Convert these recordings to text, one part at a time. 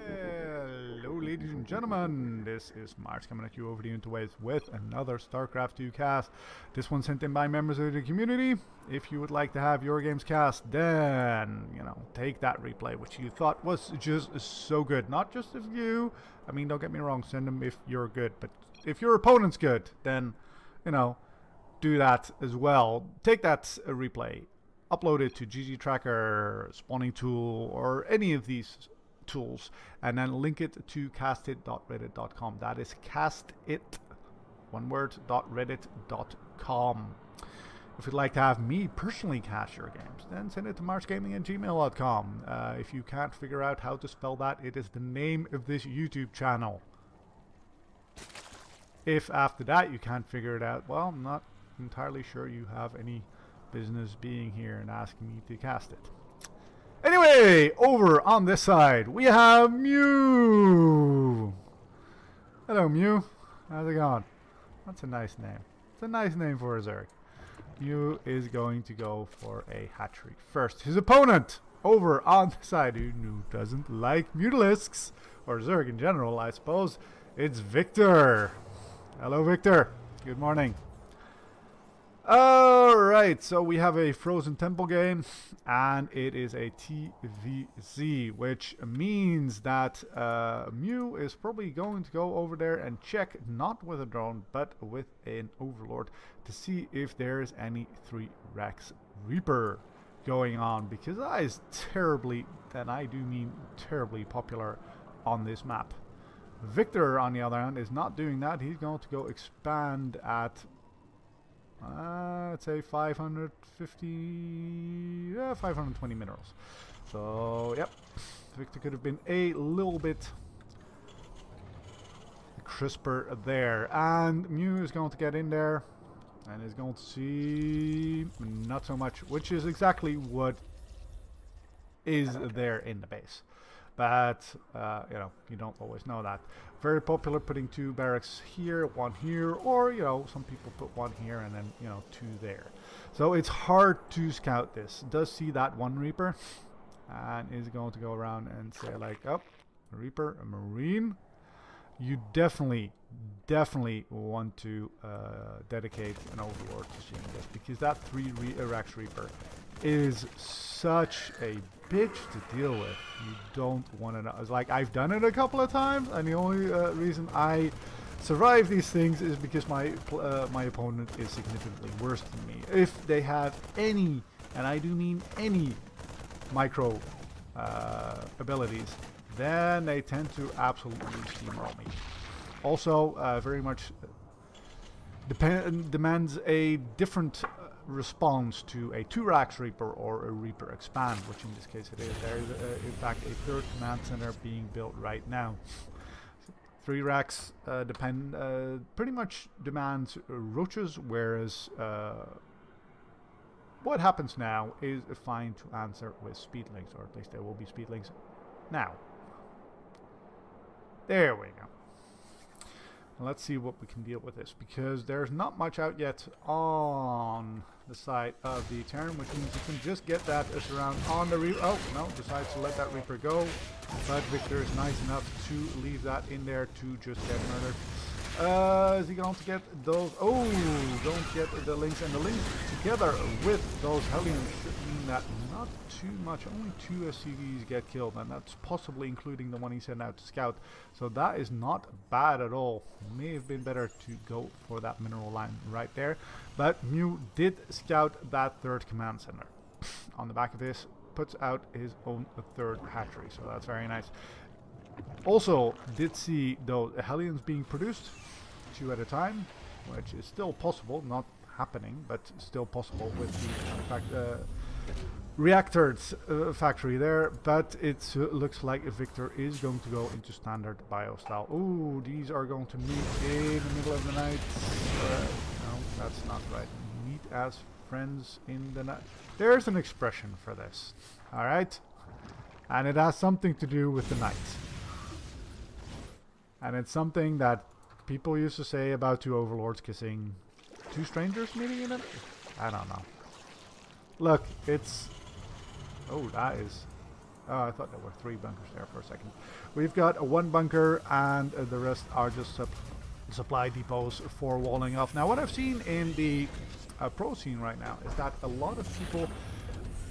Hello, ladies and gentlemen. This is Mars coming at you over the interwaves with another StarCraft 2 cast. This one sent in by members of the community. If you would like to have your games cast, then, take that replay, which you thought was just so good. Not just if you, don't get me wrong, send them if you're good. But if your opponent's good, then, do that as well. Take that replay, upload it to GG Tracker, Spawning Tool, or any of these tools, and then link it to castit.reddit.com. That is castit, one word, .reddit.com. If you'd like to have me personally cast your games, then send it to marsgaming@gmail.com. If you can't figure out how to spell that, it is the name of this YouTube channel. If after that you can't figure it out, well, I'm not entirely sure you have any business being here and asking me to cast it. Anyway, over on this side, we have Mew. Hello, Mew. How's it going? That's a nice name. It's a nice name for a Zerg. Mew is going to go for a hatchery first. His opponent, over on the side, who doesn't like Mutalisks, or Zerg in general, I suppose, it's Victor. Hello, Victor. Good morning. Alright, so we have a Frozen Temple game, and it is a TVZ, which means that Mew is probably going to go over there and check, not with a drone, but with an Overlord, to see if there's any 3 Rex Reaper going on, because that is terribly, and I do mean terribly, popular on this map. Victor, on the other hand, is not doing that. He's going to go expand at let's say 520 minerals. So, yep, Victor could have been a little bit crisper there. And Mew is going to get in there and is going to see not so much, which is exactly what is there in the base. But, you don't always know that. Very popular putting 2 barracks here, 1 here, or, some people put 1 here and then, 2 there. So it's hard to scout this. Does see that 1 Reaper and is going to go around and say like, oh, a Reaper, a Marine. You definitely want to dedicate an Overlord to seeing this, because that 3 Rex Reaper is such a bitch to deal with. You don't want to know. It's like, I've done it a couple of times, and the only reason I survive these things is because my opponent is significantly worse than me. If they have any, and I do mean any, micro abilities, then they tend to absolutely steamroll me. Also, very much demands a different response to a 2 Rax Reaper or a Reaper Expand, which in this case it is. There is, in fact, a 3rd command center being built right now. 3 Rax pretty much demands roaches, whereas what happens now is fine to answer with speedlings, or at least there will be speedlings now. There we go. Let's see what we can deal with this, because there's not much out yet on the side of the turn, which means you can just get that around on the Reaper. Oh, no, decides to let that Reaper go. But Victor is nice enough to leave that in there to just get murdered. Is he going to get those? Oh, don't get the links. And the links together with those Hellions should mean that not too much, only 2 SCVs get killed, and that's possibly including the one he sent out to scout. So that is not bad at all. May have been better to go for that mineral line right there. But Mew did scout that 3rd command center. On the back of this, puts out his own 3rd hatchery, so that's very nice. Also did see those Hellions being produced 2 at a time, which is still possible, not happening, but still possible with the reactors factory there. But it looks like Victor is going to go into standard biostyle. Ooh, these are going to meet in the middle of the night. No, that's not right. Meet as friends in the night. There's an expression for this, alright? And it has something to do with the night. And it's something that people used to say about 2 overlords kissing 2 strangers meeting in it. I don't know. Look, it's Oh, that is... Oh, I thought there were 3 bunkers there for a second. We've got 1 bunker, and the rest are just supply depots for walling off. Now, what I've seen in the pro scene right now is that a lot of people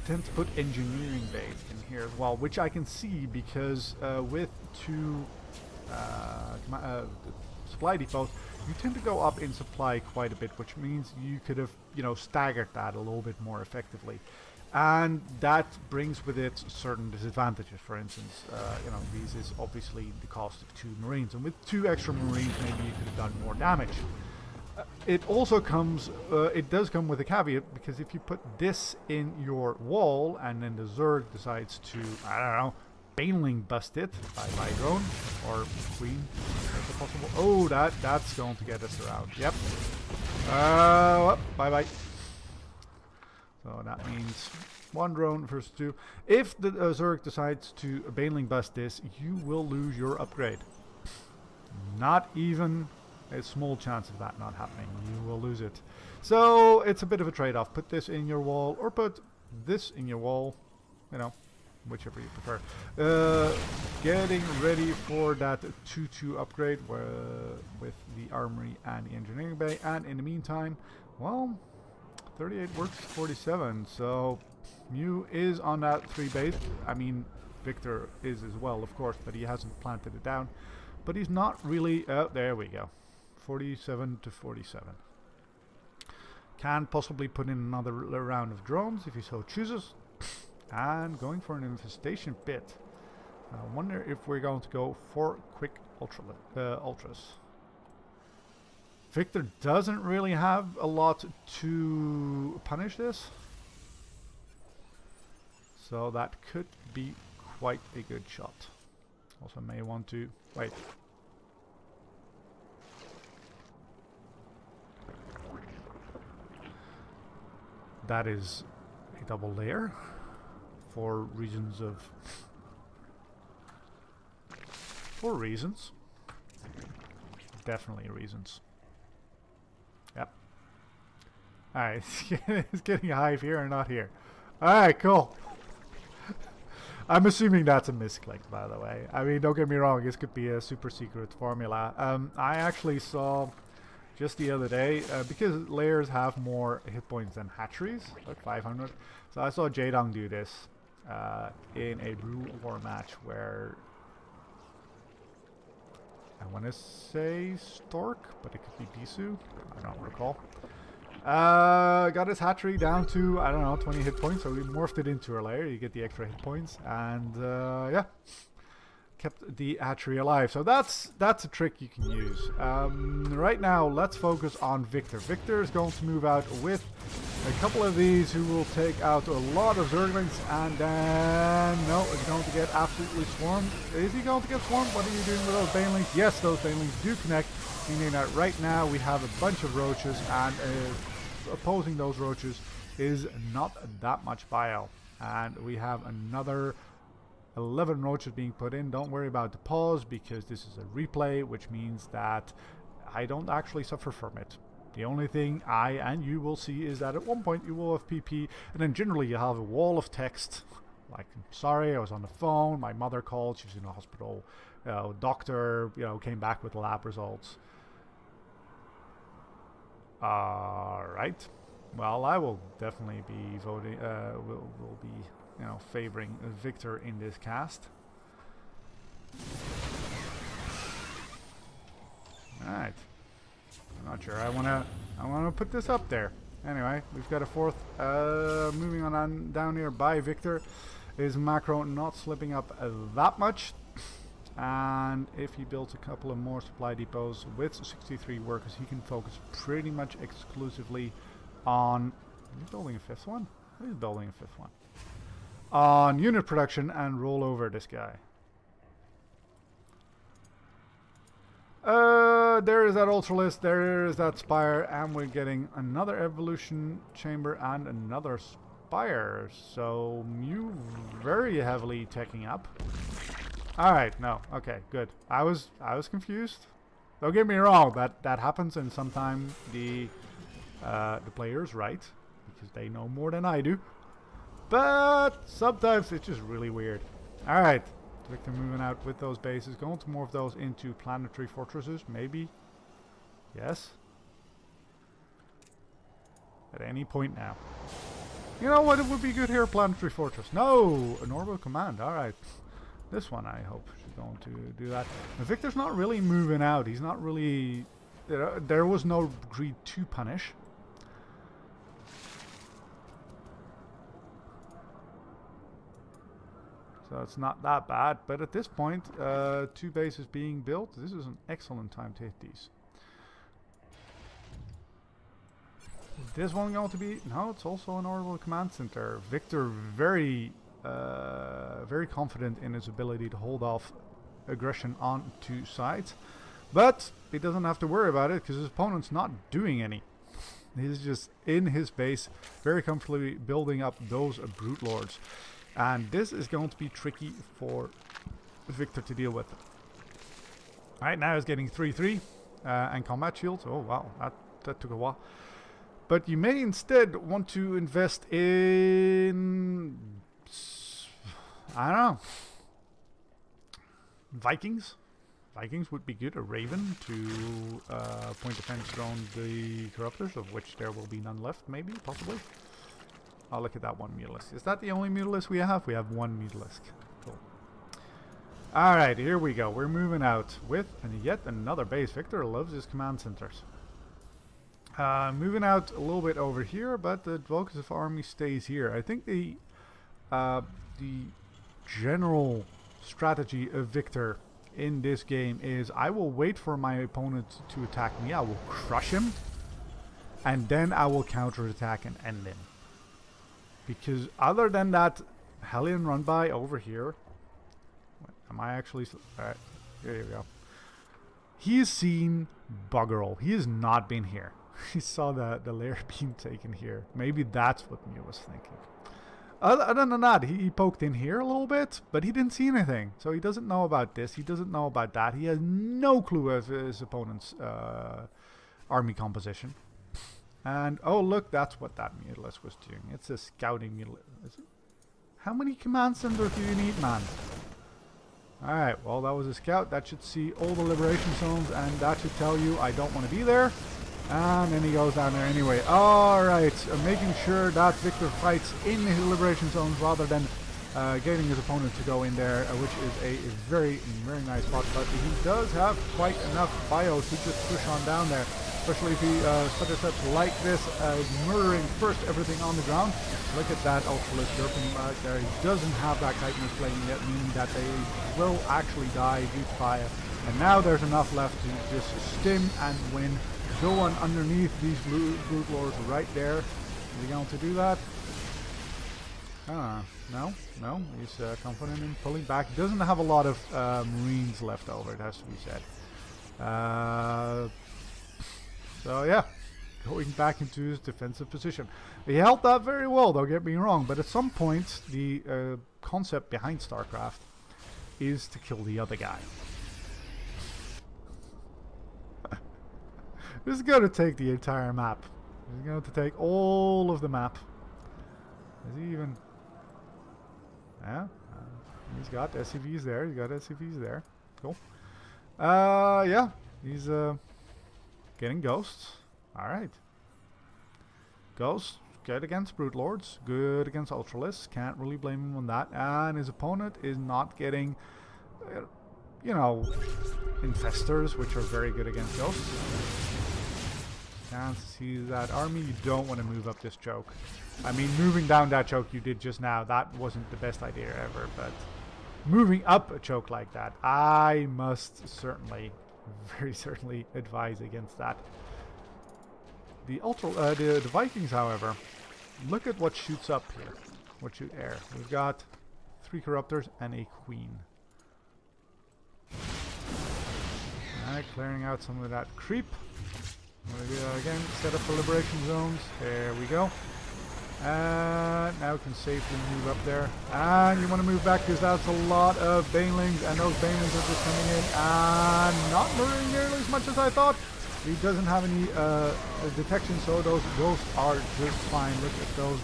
tend to put engineering bays in here as well, which I can see because with 2 supply depots, you tend to go up in supply quite a bit, which means you could have, staggered that a little bit more effectively. And that brings with it certain disadvantages. For instance, these is obviously the cost of 2 Marines, and with 2 extra Marines, maybe you could have done more damage. It also comes, it does come with a caveat, because if you put this in your wall, and then the Zerg decides to, I don't know, Baneling bust it by drone or Queen, if it's possible. Oh, that's going to get us around. Yep. Well, bye bye. So that means 1 drone versus 2. If the Zerg decides to Baneling bust this, you will lose your upgrade. Not even a small chance of that not happening. You will lose it. So it's a bit of a trade-off. Put this in your wall, or put this in your wall. Whichever you prefer. Getting ready for that 2-2 upgrade with the armory and the engineering bay. And in the meantime, well, 38 works 47. So Mew is on that 3 base. I mean, Victor is as well, of course, but he hasn't planted it down. But he's not really... Oh, there we go. 47 to 47. Can possibly put in another round of drones if he so chooses. And going for an infestation pit. I wonder if we're going to go for quick ultras. Victor doesn't really have a lot to punish this. So that could be quite a good shot. Also may want to... Wait. That is a double layer. For reasons of... For reasons. Definitely reasons. Yep. Alright, it's getting a hive here and not here. Alright, cool. I'm assuming that's a misclick, by the way. I mean, don't get me wrong, this could be a super secret formula. I actually saw just the other day, because layers have more hit points than hatcheries, like 500. So I saw Jaedong do this. In a Brew War match where I want to say Stork, but it could be Bisu. I don't recall. Got his hatchery down to, I don't know, 20 hit points, so we morphed it into a layer. You get the extra hit points, and yeah, kept the hatchery alive. So that's a trick you can use. Right now, let's focus on Victor. Victor is going to move out with a couple of these who will take out a lot of Zerglings, and then no, it's going to get absolutely swarmed. Is he going to get swarmed? What are you doing with those Banelings? Yes, those Banelings do connect, meaning that right now we have a bunch of roaches, and opposing those roaches is not that much bio. And we have another 11 roaches being put in. Don't worry about the pause, because this is a replay, which means that I don't actually suffer from it. The only thing I and you will see is that at one point you will have PP, and then generally you have a wall of text like, I'm sorry, I was on the phone, my mother called, she was in the hospital, doctor, came back with the lab results. Alright, well, I will definitely be voting, will be, favoring Victor in this cast. Alright. I'm not sure I wanna put this up there. Anyway, we've got a fourth moving on down here by Victor. Is macro not slipping up that much? And if he builds a couple of more supply depots with 63 workers, he can focus pretty much exclusively on... Is he building a fifth one? He's building a fifth one. On unit production and roll over this guy. There is that Ultralist, there is that Spire, and we're getting another Evolution Chamber and another Spire. So, Mew very heavily taking up. Alright, no, okay, good. I was confused. Don't get me wrong, that happens, and sometimes the player's right, because they know more than I do. But sometimes it's just really weird. Alright. Victor moving out with those bases. Going to morph those into planetary fortresses. Maybe. Yes. At any point now. You know what? It would be good here, planetary fortress. No! An orbital command. Alright. This one, I hope, is going to do that. And Victor's not really moving out. He's not really... There was no greed to punish. So it's not that bad. But at this point, 2 bases being built. This is an excellent time to hit these. Is this one going to be... No, it's also an orbital command center. Victor very confident in his ability to hold off aggression on 2 sides. But he doesn't have to worry about it because his opponent's not doing any. He's just in his base, very comfortably building up those brute lords. And this is going to be tricky for Victor to deal with. Alright, now he's getting 3-3 and combat shields. Oh wow, that took a while. But you may instead want to invest in... I don't know. Vikings. Vikings would be good. A Raven to point defense on the Corruptors, of which there will be none left, maybe, possibly. Oh, look at that one Mutalisk. Is that the only Mutalisk we have? We have 1 Mutalisk. Cool. Alright, here we go. We're moving out with yet another base. Victor loves his command centers. Moving out a little bit over here, but the focus of army stays here. I think the general strategy of Victor in this game is I will wait for my opponent to attack me. I will crush him, and then I will counterattack and end him. Because other than that Hellion run by over here, am I actually? Alright, here you go. He has seen bugger all. He has not been here. He saw the layer being taken here. Maybe that's what Mew was thinking. Other than that, he poked in here a little bit, but he didn't see anything. So he doesn't know about this. He doesn't know about that. He has no clue of his opponent's army composition. And, oh look, that's what that Mutalisk was doing. It's a scouting Mutalisk. How many command centers do you need, man? Alright, well that was a scout. That should see all the liberation zones, and that should tell you I don't want to be there. And then he goes down there anyway. Alright, making sure that Victor fights in his liberation zones rather than getting his opponent to go in there, which is a very, very nice spot. But he does have quite enough bios to just push on down there. Especially if he stutter steps like this, murdering first everything on the ground. Look at that Ultralisk derping back there. He doesn't have that chitinous flame yet, meaning that they will actually die due to fire. And now there's enough left to just stim and win. Go on underneath these brute lords right there. Is he going to do that? No, he's confident in pulling back. Doesn't have a lot of Marines left over, it has to be said. So yeah, going back into his defensive position. He held that very well, don't get me wrong, but at some point the concept behind StarCraft is to kill the other guy. This is going to take the entire map. This is going to take all of the map. Is he even... Yeah, he's got SCVs there. He's got SCVs there. Cool. Yeah, he's getting ghosts. Alright. Ghosts, good against Brute Lords, good against Ultralisks. Can't really blame him on that. And his opponent is not getting, you know, Infestors, which are very good against ghosts. Can't see that army. You don't want to move up this choke. I mean, moving down that choke you did just now, that wasn't the best idea ever, but moving up a choke like that, I must certainly, very certainly advise against that. The Vikings, however, look at what shoots up here. What shoot air. We've got 3 Corruptors and a Queen. Alright, clearing out some of that creep. I'm going to do that again. Set up the liberation zones. There we go. And now we can safely move up there. And you want to move back because that's a lot of Banelings. And those Banelings are just coming in and not murdering nearly as much as I thought. He doesn't have any detection, so those are just fine. Look at those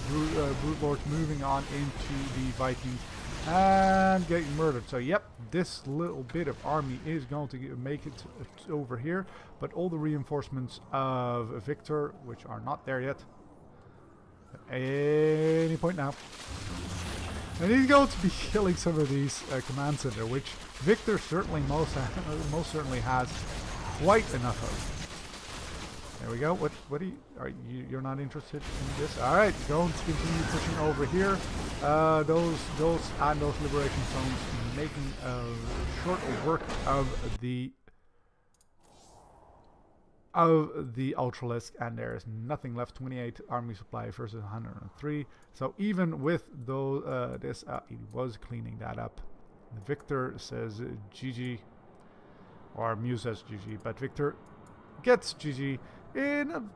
brute lords moving on into the Vikings and getting murdered. So yep, this little bit of army is going to make it over here, but all the reinforcements of Victor, which are not there yet, at any point now. And he's going to be killing some of these command center, which Victor certainly most certainly has quite enough of. There we go. What do you're not interested in this? All right, going to continue pushing over here. Those liberation zones making short work of the Ultralisk, and there is nothing left. 28 army supply versus 103. So even with those, he was cleaning that up. Victor says GG, or Muse says GG, but Victor gets GG in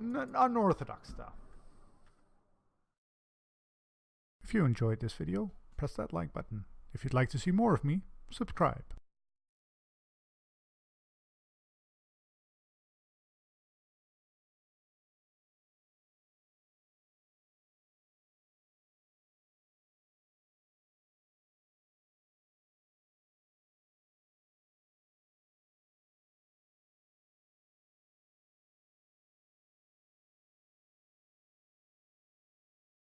an unorthodox style. If you enjoyed this video, press that like button. If you'd like to see more of me, subscribe.